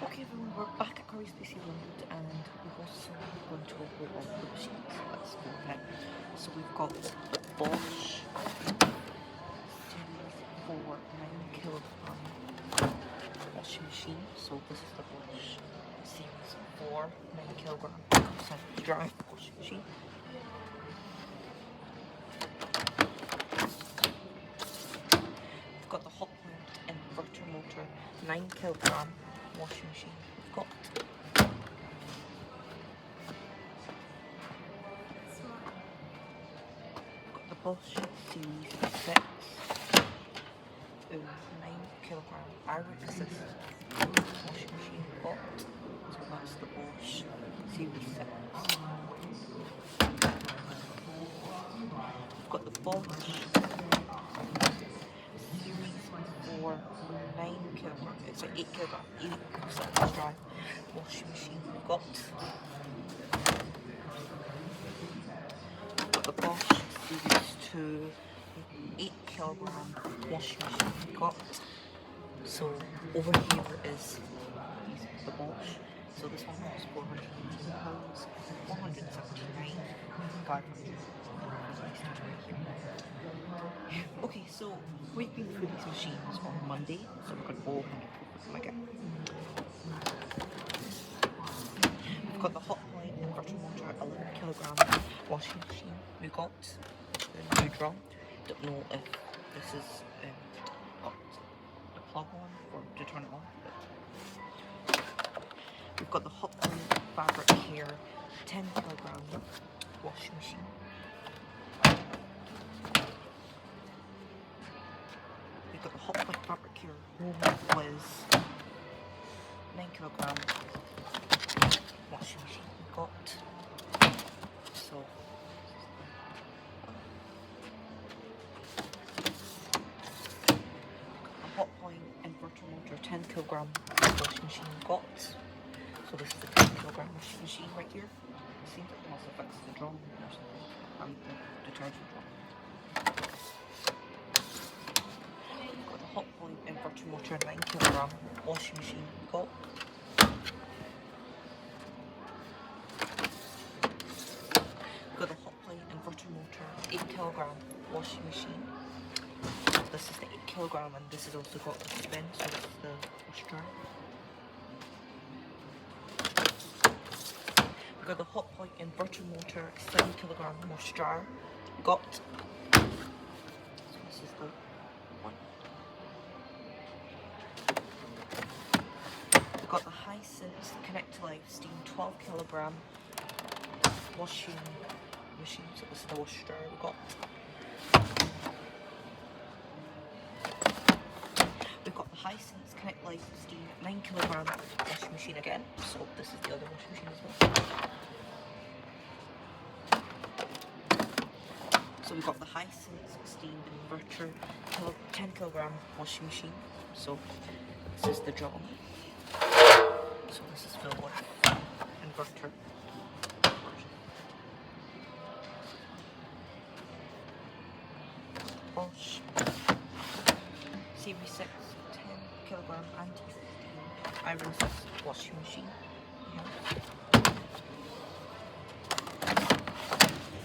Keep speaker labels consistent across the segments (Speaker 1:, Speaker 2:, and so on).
Speaker 1: Okay everyone, we're back at Curry's Spacey Road and we're also going to go over all the machines. Let's go ahead. So we've got the Bosch Series 4 9kg washing machine. So this is the Bosch Series 4 9kg drive washing machine. We've got the Hotpoint inverter motor 9kg washing machine. We've got the Bosch Series 6 9kg iron assist washing machine bot. So that's the Bosch Series 6. We've got the Bosch Series 4 9kg, it's like 8kg, 80% drive washing machine. We've got the Bosch Series 2 8kg washing machine. We've got, so over here is the Bosch. So this one was £418, 179, 500. Okay, so we've been through these machines on Monday, so we're going to go over them again. We've got the Hotpoint inverter motor 11kg washing machine. We've got the new drum. Don't know if this is got the plug on or to turn it on. But we've got the Hotpoint fabric care 10kg washing machine. We've got the Hotpoint fabric care home Wiz 9kg washing machine. We've got so a Hotpoint inverter motor 10kg washing machine. We've got, so this is the 10kg washing machine right here. It seems like they must have fixed the drum or something, the detergent drum. We've got the Hotpoint inverter motor 9kg washing machine. We've got the Hotpoint inverter motor 8kg washing machine. This is the 8kg and this has also got the spin, so this is the wash dryer. We've got the Hotpoint inverter motor 7kg wash dryer. We've got, so this is the one. We've got the Hisense Connect Life Steam 12kg washing machine, so this is the wash dryer. We've got the Hisense Connect Life Steam 9kg washing machine again, so this is the other washing machine as well. So we've got the Hisense Steam Inverter 10kg washing machine, so this is the drum. So this is filled with inverter. Bosch Series 6 10kg anti-steam iron assist washing machine.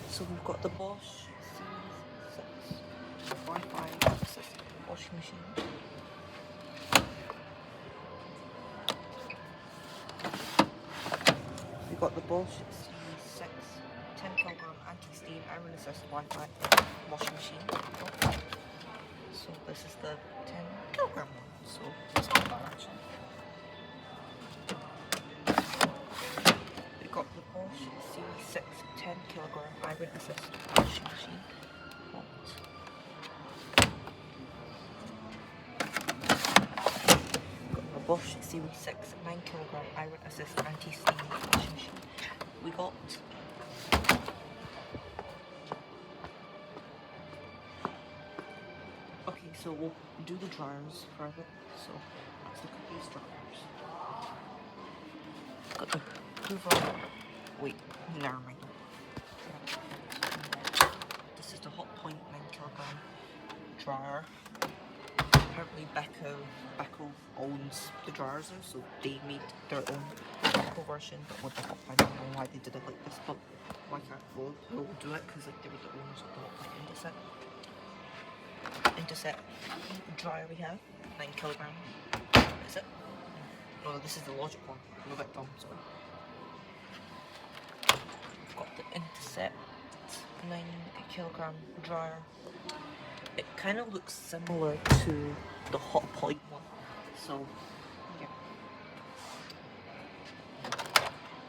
Speaker 1: So we've got the Bosch Series 6 Wi-Fi assist washing machine. We've got the Bosch Series 6 10kg anti-steam iron assist Wi-Fi washing machine. So this is the 10kg one, so it's not bad actually. We've got the Bosch Series 6 10kg iron assist washing machine. Got the Bosch Series 6 9kg iron assist anti-steam washing machine. We got so we'll do the dryers further. So let's look at these dryers. Got the Hoover. Wait, never mind. This is the Hotpoint 9kg dryer. apparently Beko owns the dryers now, so they made their own Beko version. But what the fuck, I don't know why they did it like this, but why can't Whirlpool do it? Because like they were the owners of the Indesit. Indesit dryer we have, 9 kilogram. Is it? No, this is the Logic one. I'm a bit dumb, sorry. We've got the Indesit 9 kilogram dryer. It kind of looks similar to the Hotpoint one, so yeah.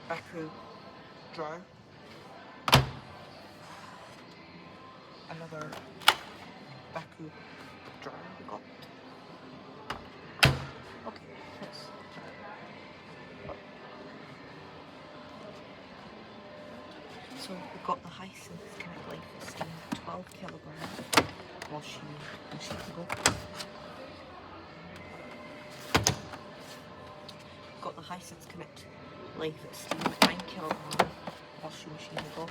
Speaker 1: Beko dryer. Another Beko dryer we got. Okay, yes. So we've got the Hisense Connect Life Steam 12 kilogram washing machine to go. We've got the Hisense Connect Life Steam 9 kilogram washing machine to go.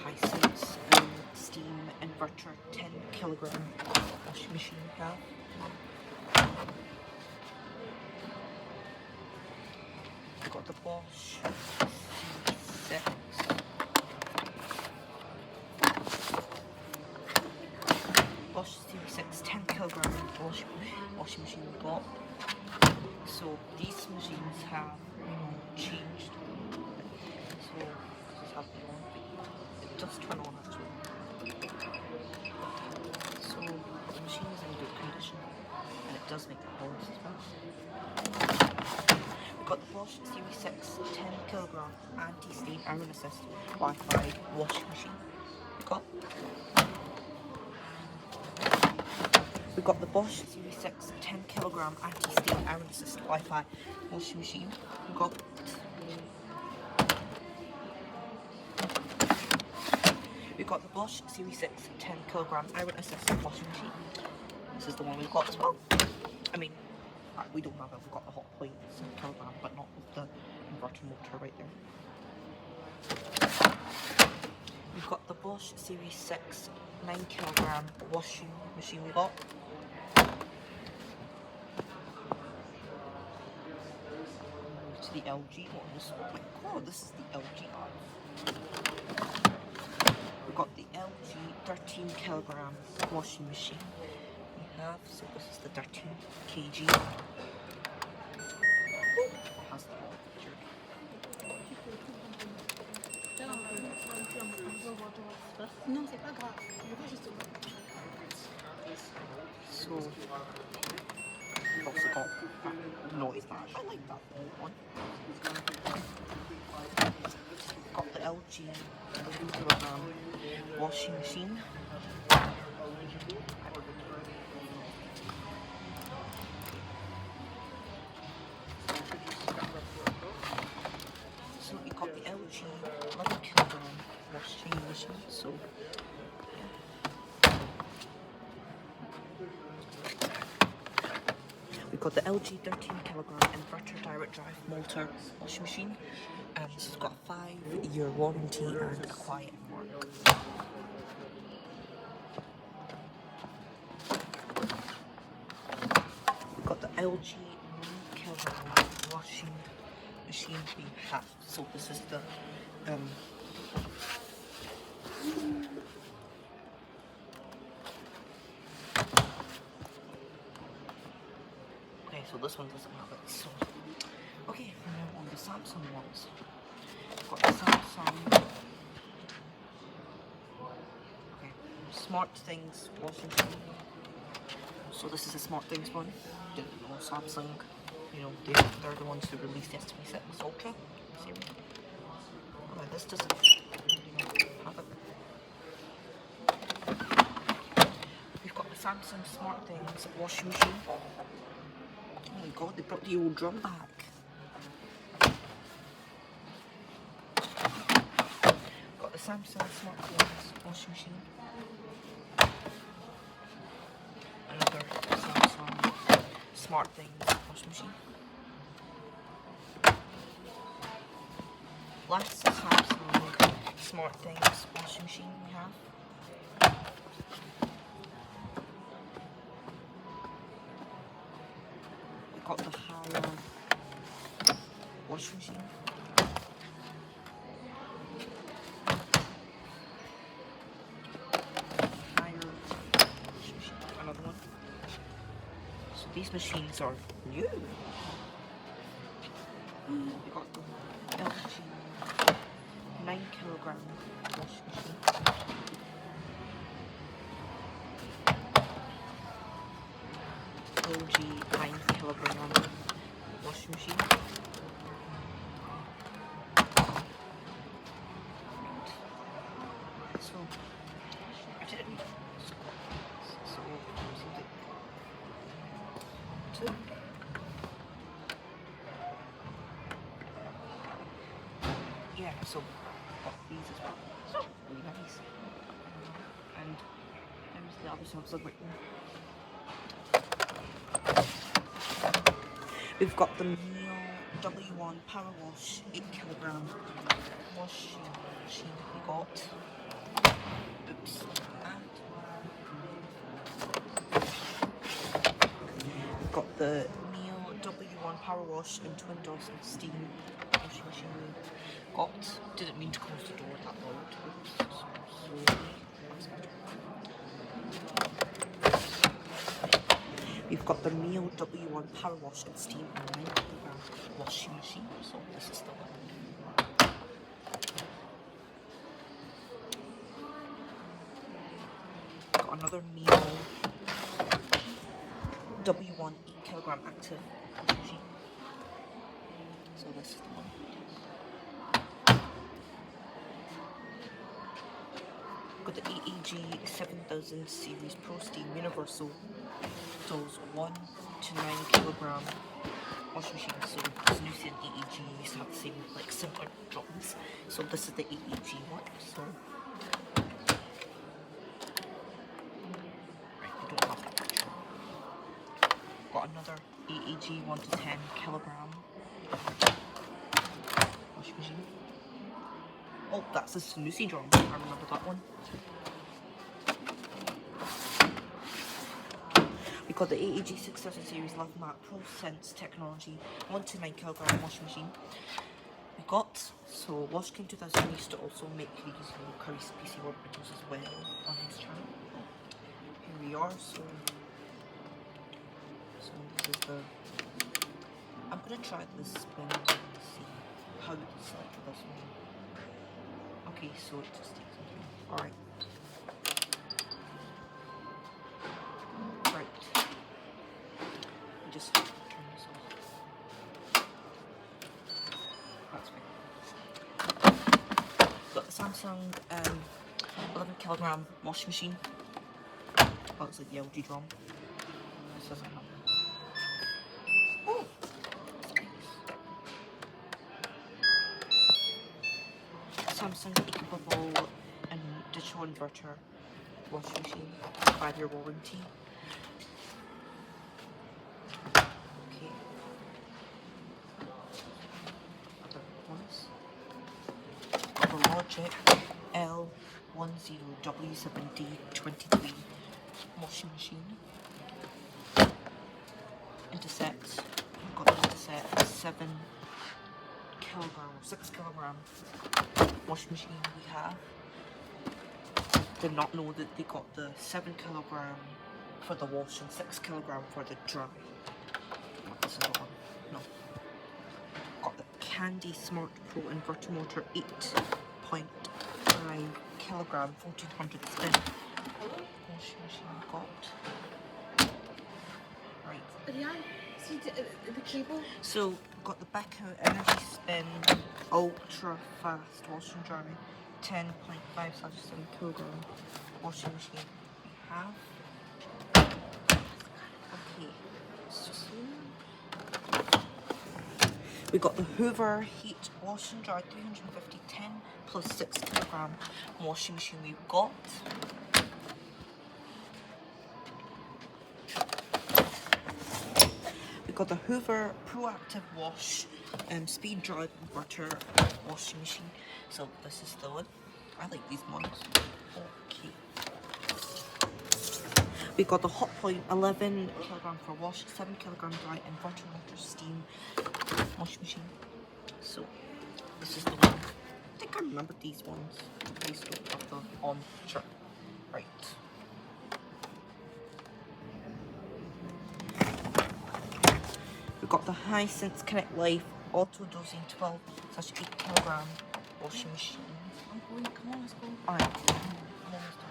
Speaker 1: Hisense Steam Inverter 10 kilogram washing machine we have. We've got the Bosch C6. Bosch C6 10 kilogram washing machine we got. So these machines have, changed. So this has been on, but it does turn on actually. So the machine is in good condition, and it does make the holes as well. We've got the Bosch Series 6 10 kilogram anti-stain iron assist Wi-Fi washing machine. We've got the Bosch Series 6 10 kilogram anti-stain iron assist Wi-Fi washing machine. We've got the Bosch Series 6 10 kilogram iron assist washing machine. This is the one we've got as well. I mean, we don't have it, we've got the Hotpoint 7 kilogram, but not with the inverter motor right there. We've got the Bosch Series 6 9 kilogram washing machine we got. To the LG ones. Oh my god, this is the LG one. We've got the LG 13 kilogram washing machine we have. So this is the 13 kg. Has the wall picture.
Speaker 2: Non, c'est pas grave.
Speaker 1: So we've also got that noise bar. I like that one. Got the LG 11 kilogram washing machine. So we got the LG 11 kilogram washing machine. So we've got the LG 13 kilogram inverter direct drive motor washing machine. This has got a 5-year warranty and a quiet work. We've got the LG 9 kilogram washing machine we have. So this is the okay, so this one doesn't have it. So okay, now on the Samsung ones. Got the Samsung SmartThings washing machine. So this is a SmartThings one. Didn't know Samsung, they're the ones who released the S27 Ultra series. Oh, this doesn't have it. We've got the Samsung SmartThings washing machine. Oh my god, they brought the old drum back. Got the Samsung SmartThings washing machine. Another Samsung SmartThings washing machine. Last Samsung SmartThings washing machine we have. got the Haier washing machine. Haier washing machine. Another one. So these machines are new. We got the LG 9kg washing machine. LG 9kg washing machine. So I didn't. So two. Yeah, so got these as well. So really nice. And there's the other Samsung right there. We've got the Mio W1 Power Wash 8kg washing machine. We got. Oops. We've got the Mio W1 Power Wash and Twin Dawson Steam washing machine. We got. Didn't mean to close the door that loud. Oops. Slowly. That's better. We've got the Mio W1 Power Wash and Steam 9kg washing machine. So this is the one. Got another Mio W1 8kg active washing machine. So this is the one. Got the AEG 7000 series Pro Steam Universal. Those 1 to 9kg washing machine. So Zanussi and AEG used to have the same, like, similar drums. So this is the AEG one. So right, we don't have that picture. Got another AEG 1 to 10kg washing machine. Oh, that's the Zanussi drum. I remember that one. We got the AEG 6000 series Love Mat Pro Sense Technology 1 to 9kg washing machine. We got, so Wash King 2000 used to also make these curry PC work videos as well on his channel. Here we are. So this is the. I'm gonna try this spin and see how it's like for this one. Okay, so it just takes some time. Alright. Right. Just turn this off. That's fine. Got the Samsung 11kg washing machine. Oh, it's like the LG drum. This doesn't have. Oh! Samsung capable and digital inverter washing machine, 5-year warranty. Okay. Other ones. Got the Logic L10W7D23 washing machine. Intercept. Got the Intercept 7kg or 6kg washing machine we have. Did not know that they got the 7kg for the wash and 6kg for the dry. This is the one. No. Got the Candy Smart Pro Inverter Motor 8.5kg 1400 spin washing machine got. Right.
Speaker 2: Yeah, see the cable.
Speaker 1: So got the Beckout Energy Spin Ultra Fast Wash and Dry 10.5/7kg washing machine we have. Okay, it's just we got the Hoover Heat Wash and Dry 350 10 plus 6kg washing machine we've got. We got the Hoover Proactive Wash Speed Dry Converter washing machine. So this is the one. I like these ones. Okay. We got the Hotpoint 11 kilogram for wash, 7 kilogram dry, inverter motor steam washing machine. So this is the one. I think I remember these ones. These don't have the on picture. Right. We got the Hisense Connect Life Auto Dosing 12/8 kilogram washing machine.
Speaker 2: I'm going, come on, let's go.
Speaker 1: Alright, I'm almost done.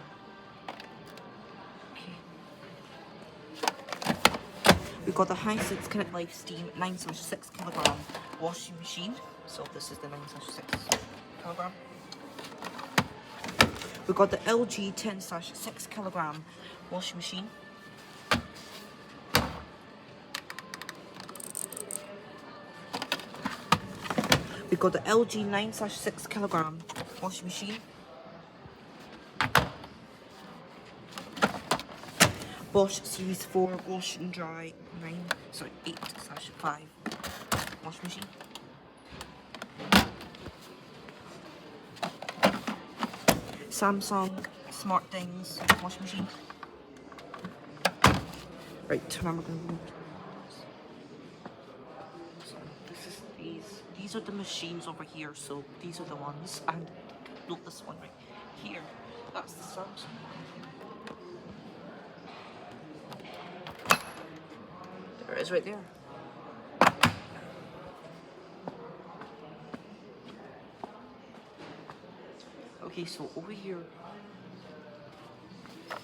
Speaker 1: We got the Hisense Connect Life Steam 9/6 kilogram washing machine. So this is the 9/6 kilogram. We got the LG 10/6 kilogram washing machine. We got the LG 9/6 kilogram washing machine. Bosch Series 4 wash and dry 8/5 washing machine. Samsung SmartThings washing machine. Right, now we're going to these are the machines over here, so these are the ones, and not this one right here. That's the Samsung. There it is right there. Okay, so over here, so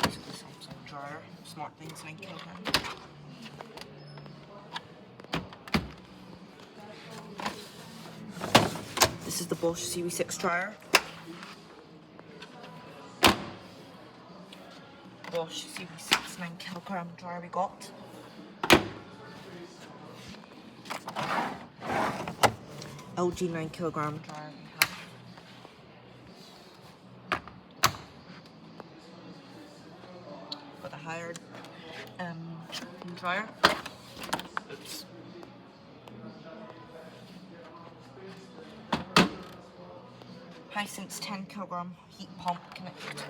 Speaker 1: this is the Samsung dryer, SmartThings 9 kilogram. This is the Bosch Series 6 dryer. Bosch Series 6 9 kilogram dryer we got. LG 9 kilogram dryer we have. Got the hired dryer. Oops. Hisense 10 kilogram heat pump Connect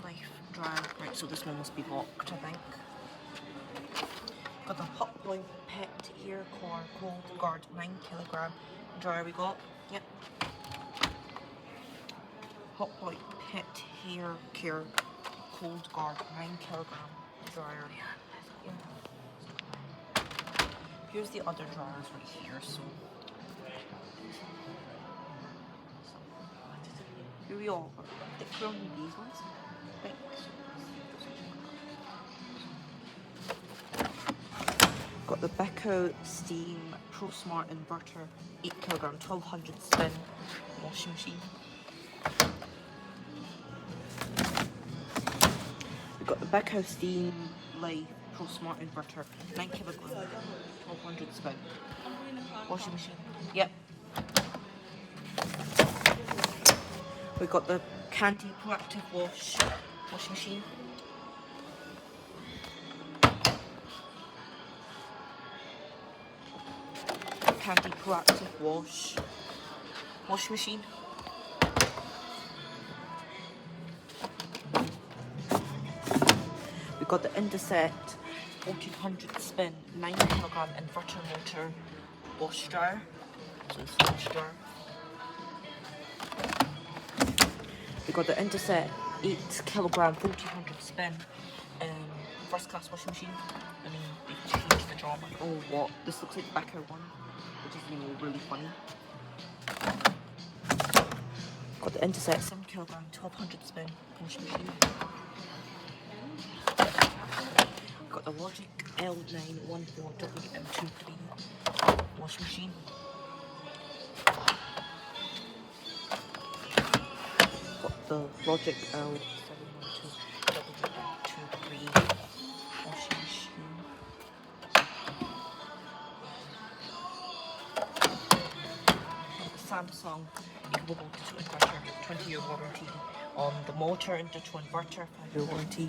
Speaker 1: Life dryer. Right, so this one must be locked, I think. Got the Hotpoint Pet Air Core Cold Guard 9 kilogram dryer we got. Yep. Hotpoint Pet Hair Care Cold Guard 9 kilogram dryer. Yeah. Here's the other dryers right here, so here we all are. I think we only need these ones. Got the Beko Steam Pro Smart Inverter 8 kilogram 1200 spin washing machine. We've got the Beko Steam Life Pro Smart Inverter 9 kilogram 1200 spin washing machine. Yep. We've got the Candy Proactive washing machine. Candy Proactive washing machine. We've got the Indeset 1400 spin 9 kilogram inverter motor wash dryer. So this wash dryer. We've got the Indeset 8 kilogram 1400 spin first class washing machine. I mean, they've changed the drama. Oh, what? This looks like the Beko one, which is really funny. Got the Indeset 7 kilogram 1200 spin washing machine. Got the Logic L914WM23 washing machine. Got the Logic L712WM23 washing machine. Samsung equal voltage to inverter, 20-year warranty on the motor into inverter, 5-year warranty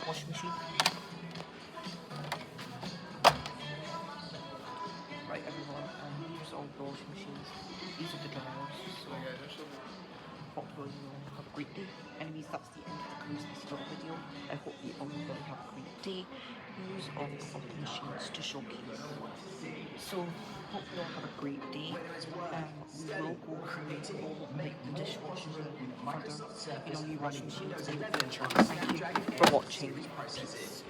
Speaker 1: washing machine. Right, everyone, here's all the washing machines. These are the dryers, so hopefully you'll have a great day. Anyways, that's the end of the cruise. for the video. I hope you all really have a great day. Here's all of the machines to showcase. So, hope you all have a great day. We will go through all like the dishwashing further, new washing machines in the future. Thank you for watching. Peace.